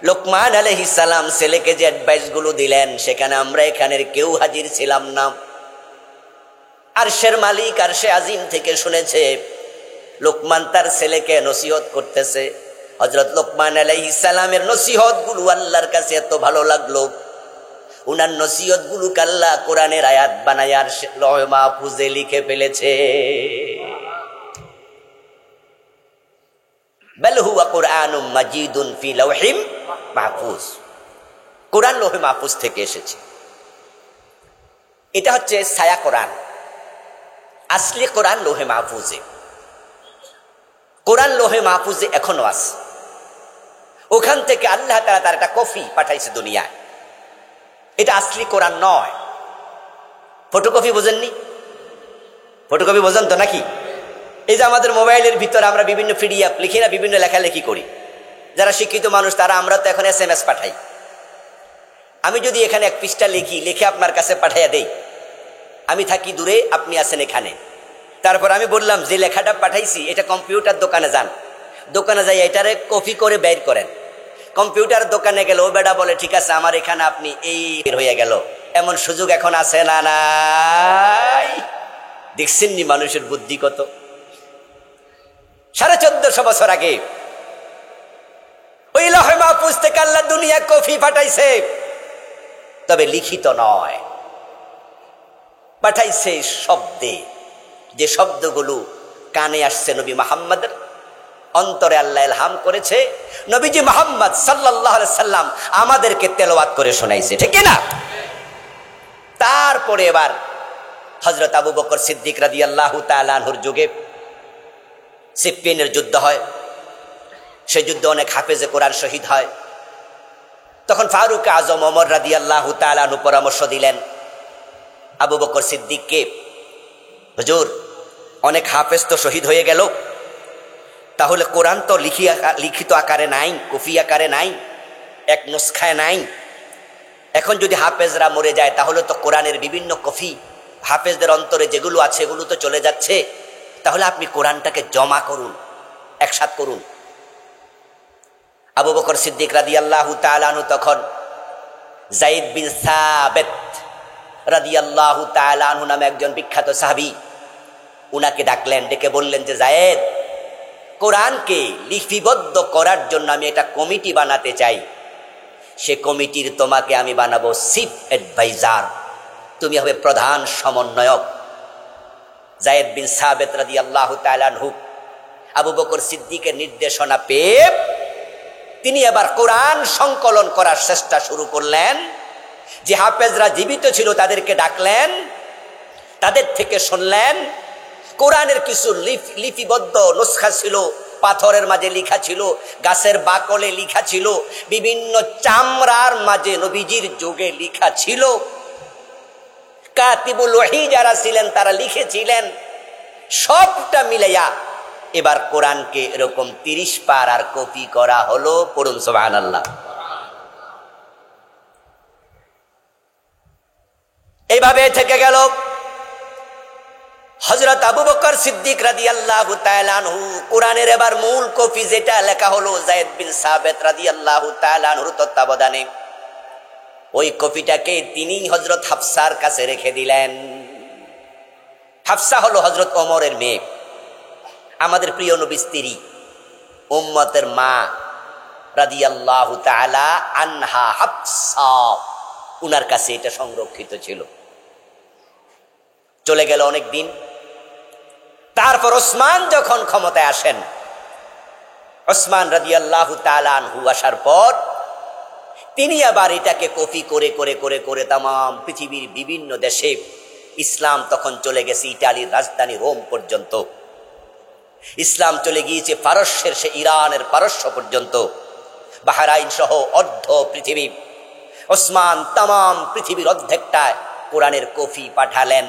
লোকমান আলাইহিস সালাম ছেলেকে যে অ্যাডভাইস গুলো দিলেন, সেখানে আমরা এখানের কেউ হাজির ছিলাম না। আরশের মালিক আরশে আজিম থেকে শুনেছে লোকমান তার ছেলেকে নসিহত করতেছে। হযরত লোকমান আলাইহিস সালামের নসিহত গুলো আল্লাহর কাছে এত ভালো লাগলো, উনার নসিহত গুলো আল্লাহ কোরআনের আয়াত বানায় আর লৌহে মাহফুজে লিখে ফেলেছে। বাল হুয়া কুরআনুম মাজিদুন ফি লাওহিম মাহফুজ। কোরআন লৌহে মাহফুজ থেকে এসেছে। এটা হচ্ছে ছায়া কোরআন, আসলি কোরআন লৌহে মাহফুজে। কোরআন লৌহে মাহফুজে এখনো আছে। ওখান থেকে আল্লাহ তাআলা তার একটা কপি পাঠাইছে দুনিয়ায়। এটা আসলি কোরআন নয়। ফটোকপি বোঝেননি? ফটোকপি বোঝেন তো নাকি? এই যে আমাদের মোবাইলের ভিতরে আমরা বিভিন্ন পিডিএফ লিখি না, বিভিন্ন লেখালেখি করি। যারা শিক্ষিত মানুষ তারা, আমরা তো এখন SMS পাঠাই। আমি যদি এখানে 1 পৃষ্ঠা লিখে আপনার কাছে পাঠাইয়া দেই, আমি থাকি দূরে, আপনি আছেন এখানে, তারপর আমি বললাম যে লেখাটা পাঠাইছি এটা কম্পিউটার দোকানে যান, দোকানে যাই এটারে কপি করে বের করেন। কম্পিউটার দোকানে গেল, ও বেটা বলে ঠিক আছে আমার এখানে আপনি এই হয়ে গেল। এমন সুযোগ এখন আছে না নাই? দেখছেন নি মানুষের বুদ্ধি কত? 1450 বছর আগে ওই লৌহে মাহফুজ থেকে আল্লাহ দুনিয়া কপি পাঠাইছে, তবে লিখিত নয়, পাঠাইছে শব্দে। যে শব্দগুলো কানে আসছে নবী মুহাম্মদের, অন্তরে আল্লাহ ইলহাম করেছে, নবীজি মুহাম্মদ সাল্লাল্লাহু আলাইহি সাল্লাম আমাদেরকে তেলাওয়াত করে শোনাইছে, ঠিক না? তারপরে এবার হযরত আবু বকর সিদ্দিক রাদিয়াল্লাহু তাআলা আনহুর যুগে সিফফিনের যুদ্ধ হয়। সেই যুদ্ধে অনেক হাফেজে কোরআন শহীদ হয়। তখন ফারুক আজম ওমর রাদিয়াল্লাহু তাআলা আনহু পরামর্শ দিলেন আবু বকর সিদ্দিককে, হুজুর অনেক হাফেজ তো শহীদ হয়ে গেল, তাহলে কোরআন তো লিখিত আকারে নাই, কফি আকারে নাই, এক নুসখায় নাই। এখন যদি হাফেজরা মরে যায় তাহলে তো কোরআনের বিভিন্ন কফি হাফেজদের অন্তরে যেগুলো আছে এগুলো তো চলে যাচ্ছে। তাহলে আপনি কোরআনটাকে জমা করুন, একসাথ করুন। আবু বকর সিদ্দিক রাদিয়াল্লাহু তাআলা আনহু তখন যায়েদ বিন সাবিত রাদিয়াল্লাহু তাআলা আনহু নামে একজন বিখ্যাত সাহাবী, উনাকে ডাকলেন, ডেকে বললেন যে যায়েদ, কোরআনকে লিপিবদ্ধ করার জন্য আমি একটা কমিটি বানাতে চাই। সে কমিটির তোমাকে আমি বানাবো চিফ অ্যাডভাইজার, তুমি হবে প্রধান সমন্বয়ক। যায়েদ বিন সাবিত রাদিয়াল্লাহু তাআলা আনহু আবু বকর সিদ্দিকের নির্দেশনা পেয়ে তিনি এবার কোরআন সংকলন করার চেষ্টা শুরু করলেন। যে হাফেজরা জীবিত ছিল তাদেরকে ডাকলেন, তাদের থেকে শুনলেন। কোরআনের কিছু লিপিবদ্ধ নুসখা ছিল, পাথরের মাঝে লেখা ছিল, গাছের বাকলে লেখা ছিল, বিভিন্ন চামড়ার মাঝে নবীজির যুগে লেখা ছিল। কাতিবুল ওহী যারা ছিলেন তারা লিখেছিলেন। সবটা মিলাইয়া এবার কোরআনকে এরকম 30 পারার কপি করা হলো। পড়ুন সুবহানাল্লাহ। এইভাবে থেকে গেল। হযরত আবু বকর সিদ্দিক রাদিয়াল্লাহু তাআলা আনহু কোরআনের এবার মূল কপি যেটা লেখা হলো যায়েদ বিন সাবিত রাদিয়াল্লাহু তাআলা আনহুর তত্ত্বাবধানে, ওই কপিটাকে তিনি হযরত হাফসার কাছে রেখে দিলেন। হাফসা হলো হযরত ওমরের মেয়ে, আমাদের প্রিয় নবীর স্ত্রী, উম্মতের মা রাদিয়াল্লাহু তাআলা আনহা হাফসা, উনার কাছে এটা সংরক্ষিত ছিল। চলে গেল অনেক দিন। তারপর ওসমান যখন ক্ষমতায় আসেন, ওসমান রাদিয়াল্লাহু তাআলা আনহু আসার পর তিনি আবার এটাকে কপি করে করে করে করে তামাম পৃথিবীর বিভিন্ন দেশে, ইসলাম তখন চলে গেছে ইটালির রাজধানী রোম পর্যন্ত, ইসলাম চলে গিয়েছে পারস্যের সে ইরানের পারস্য পর্যন্ত, বাহরাইন সহ অর্ধ পৃথিবী। ওসমান তামাম পৃথিবীর অর্ধেকটায় কোরআনের কপি পাঠালেন।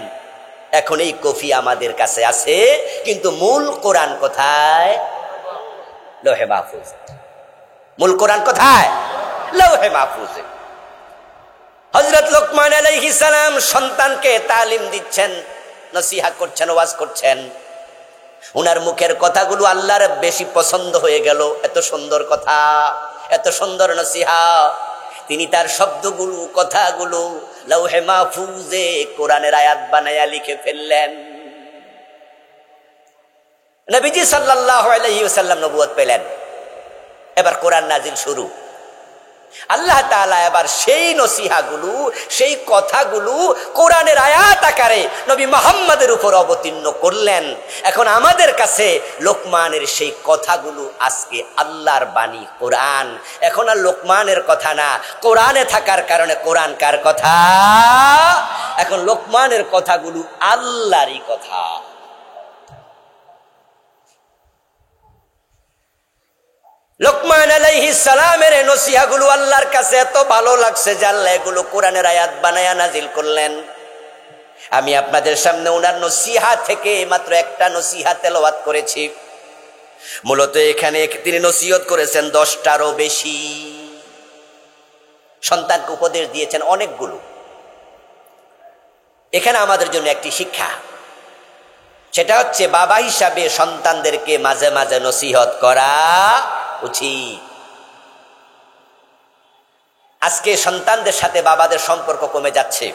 এখন এই কপি আমাদের কাছে আছে, কিন্তু মূল কোরআন কোথায়? লৌহে মাহফুজ। মূল কোরআন কোথায়? লৌহে মাহফুজে। হযরত লোকমান আলাইহিস সালাম সন্তানকে তালিম দিচ্ছেন, নসিহত করছেন, ওয়াজ করছেন। উনার মুখের কথাগুলো আল্লাহর বেশি পছন্দ হয়ে গেল। এত সুন্দর কথা, এত সুন্দর নসিহত। তিনি তার শব্দগুলো, কথাগুলো লৌহে মাহফুজে কোরআনের আয়াত বানায়া লিখে ফেললেন। নবীজি সাল্লাল্লাহু আলাইহি ওয়াসাল্লাম নবুয়ত পেলেন। এবার কোরআন নাজিল শুরু। আল্লাহ তাআলা এবার সেই নসিহাগুলো, সেই কথাগুলো কোরআনের আয়াত আকারে নবী মুহাম্মদের উপর অবতীর্ণ করলেন। এখন আমাদের কাছে লোকমানের সেই কথাগুলো আজকে আল্লাহর বাণী কোরআন। এখন আর লোকমানের কথা না, কোরআনে থাকার কারণে কোরআন কার কথা? এখন লোকমানের কথাগুলো আল্লাহরই কথা। লোকমান আলাইহিস সালামের নসিহাগুলো আল্লাহর কাছে এত ভালো লাগছে যে আল্লাহ এগুলো কোরআনের আয়াত বানায়া নাজিল করলেন। আমি আপনাদের সামনে ওনার নসিহা থেকে মাত্র একটা নসিহা তেলাওয়াত করেছি। মূলত এখানে তিনি নসিহত করেছেন 10টারও বেশি। সন্তানকে উপদেশ দিয়েছেন অনেকগুলো। এখানে আমাদের জন্য একটি শিক্ষা, সেটা হচ্ছে বাবা হিসাবে সন্তানদেরকে মাঝে মাঝে নসিহত করা উচিত। আজকে সন্তানদের সাথে বাবাদের সম্পর্ক কমে যাচ্ছে,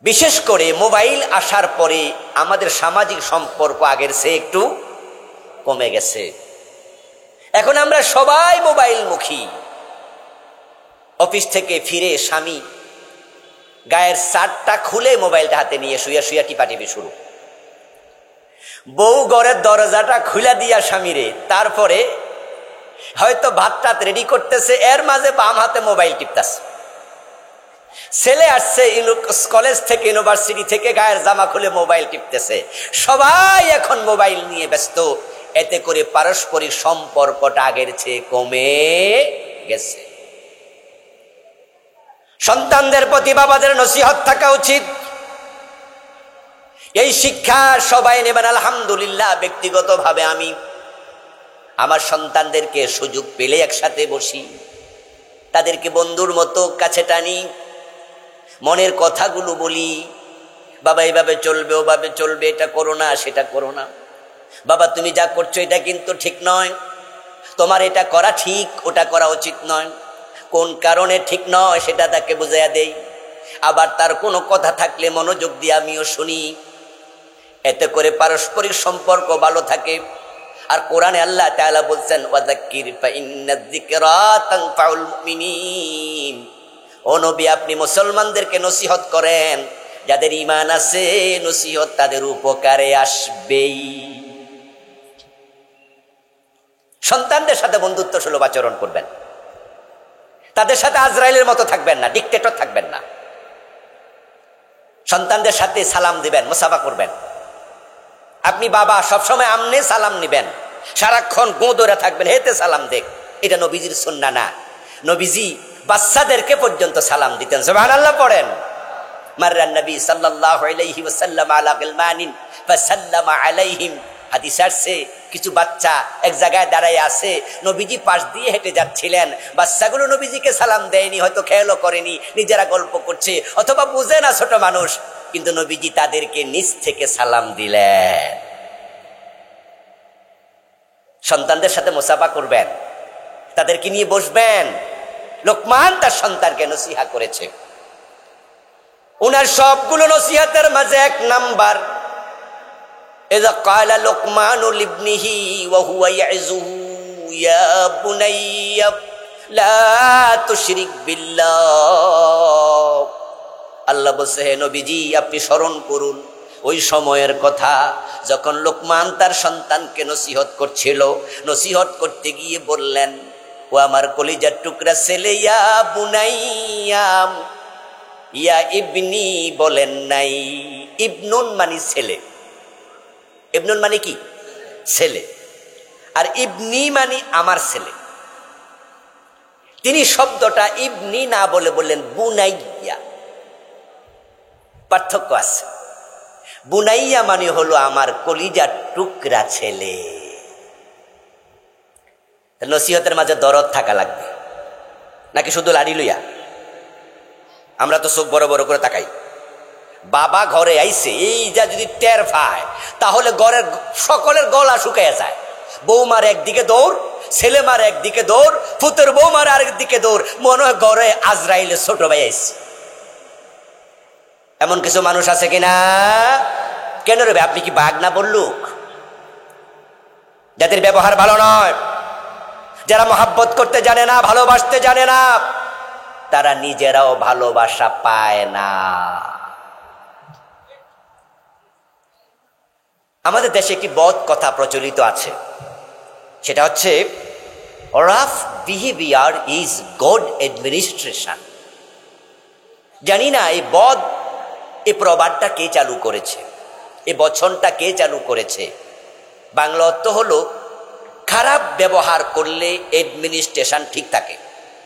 বিশেষ করে মোবাইল আসার পরে আমাদের সামাজিক সম্পর্ক আগের চেয়ে একটু কমে গেছে। এখন আমরা সবাই মোবাইল মুখী। অফিস থেকে ফিরে স্বামী গায়ের শার্টটা খুলে মোবাইলটা হাতে নিয়ে শুয়ে শুয়ে টিপাটিপি শুরু। বউ ঘরের দরজাটা খুলে দিয়া স্বামীরে, তারপরে হয়তো ভাত টাত রেডি করতেছে, এর মাঝে বাম হাতে মোবাইল টিপতেছে। ছেলে আসছে কলেজ থেকে, ইউনিভার্সিটি থেকে, গায়ের জামা খুলে মোবাইল টিপতেছে। সবাই এখন মোবাইল নিয়ে ব্যস্ত। এতে করে পারস্পরিক সম্পর্কটা আগের চেয়ে কমে গেছে। সন্তানদের প্রতি বাবাদের নসিহত থাকা উচিত। এই শিক্ষা সবাই নেবেন আলহামদুলিল্লাহ। ব্যক্তিগতভাবে আমি আমার সন্তানদেরকে সুযোগ পেলে একসাথে বসি, তাদেরকে বন্ধুর মতো কাছে টানি, মনের কথাগুলো বলি। বাবা এইভাবে চলবে, ওভাবে চলবে, এটা করো না, সেটা করো না। বাবা তুমি যা করছো এটা কিন্তু ঠিক নয়, তোমার এটা করা ঠিক, ওটা করা উচিত নয়। কোন কারণে ঠিক নয় সেটা তাকে বুঝাইয়া দেই। আবার তার কোনো কথা থাকলে মনোযোগ দিয়ে আমিও শুনি। এতে করে পারস্পরিক সম্পর্ক ভালো থাকে। আর কোরআনে আল্লাহ তাআলা বলছেন ওয়াযাক্কির ফাইন্নায যিকরা তানফাউল মুমিনিন। ও নবী আপনি মুসলমানদেরকে নসিহত করেন, যাদের ঈমান আছে নসিহত তাদের উপকারে আসবেই। সন্তানদের সাথে বন্ধুত্ব সুলভ আচরণ করবেন, তাদের সাথে আজরাইলের মতো থাকবেন না, ডিক্টেটর থাকবেন না। সন্তানদের সাথে সালাম দিবেন, মুসাফা করবেন। আপনি বাবা সবসময় আমনে সালাম নিবেন, সারাক্ষণ গো ধরে থাকবেন, হেতে সালাম দেখ, এটা নবীজির সুন্নাহ না। নবীজি বাচ্চাদেরকে পর্যন্ত সালাম দিতেন। সুবহানাল্লাহ পড়েন। মাররান নবী সাল্লাল্লাহু আলাইহি ওয়াসাল্লাম আলা গিলমানিন ফাসাল্লামা আলাইহিম হাদিস আসছে কিছু বাচ্চা এক জায়গায় দাঁড়ায় আছে, নবীজি পাশ দিয়ে হেঁটে যাচ্ছিলেন, বাচ্চাগুলো নবীজিকে সালাম দেয়নি, হয়তো খেয়ালও করেনি, নিজেরা গল্প করছে অথবা বুঝে না ছোট মানুষ, কিন্তু নবীজি তাদেরকে নিচ থেকে সালাম দিলেন। সন্তানদের সাথে মুসাফা করবেন, তাদেরকে নিয়ে বসবেন। লোকমান তার সন্তানকে নসিহা করেছে, উনার সবগুলো নসিহাতের মাঝে এক নাম্বার, ইযা ক্বালা লুকমানু লিবনিহি ওয়া হুয়া ইয়াইযুহু ইয়া বুনাইয়া লা তুশরিক বিল্লাহ। আল্লাহ বলছে, হে নবীজি আপনি স্মরণ করুন ওই সময়ের কথা যখন লোকমান তার সন্তানকে নসিহত করছিল। নসিহত করতে গিয়ে বললেন, ও আমার কলিজার টুকরা ছেলে, ইয়া বুনাইয়াম, ইয়া ইবনি বলেন নাই। ইবনুন মানে ছেলে, ইবনুন মানে কি? ছেলে। আর ইবনি মানে আমার ছেলে। তিনি শব্দটা ইবনি না বলে বললেন বুনাইয়া। পার্থক্য আছে। বুনাইয়া মানে হলো আমার কলিজার টুকরা ছেলে। নসিহতের মাঝে দরদ থাকা লাগবে, নাকি শুধু লাড়ি লইয়া? আমরা তো চোখ বড় বড় করে তাকাই। বাবা ঘরে আইছে এই যা যদি টের পায় তাহলে ঘরের সকলের গলা শুকাইয়া যায়। বৌমার একদিকে দৌড়, ছেলেমার একদিকে দৌড়, ফুতের বৌমার আরেকদিকে দৌড়, মনে হয় ঘরে আজরাইলের ছোট ভাই আইছে। এমন কিছু মানুষ আছে কিনা? কেন রে আপনি কি বাঘ না বললুক? যাদের ব্যবহার ভালো নয়, যারা মহাব্বত করতে জানে না, ভালোবাসতে জানে না, তারা নিজেরাও ভালোবাসা পায় না। আমাদের দেশে একটি বদ কথা প্রচলিত আছে, সেটা হচ্ছে rough behaviour is good administration. জানি না এই প্রবাদটা কে চালু করেছে, এই বচনটা কে চালু করেছে। বাংলা অর্থ হলো খারাপ ব্যবহার করলে অ্যাডমিনিস্ট্রেশন ঠিক থাকে।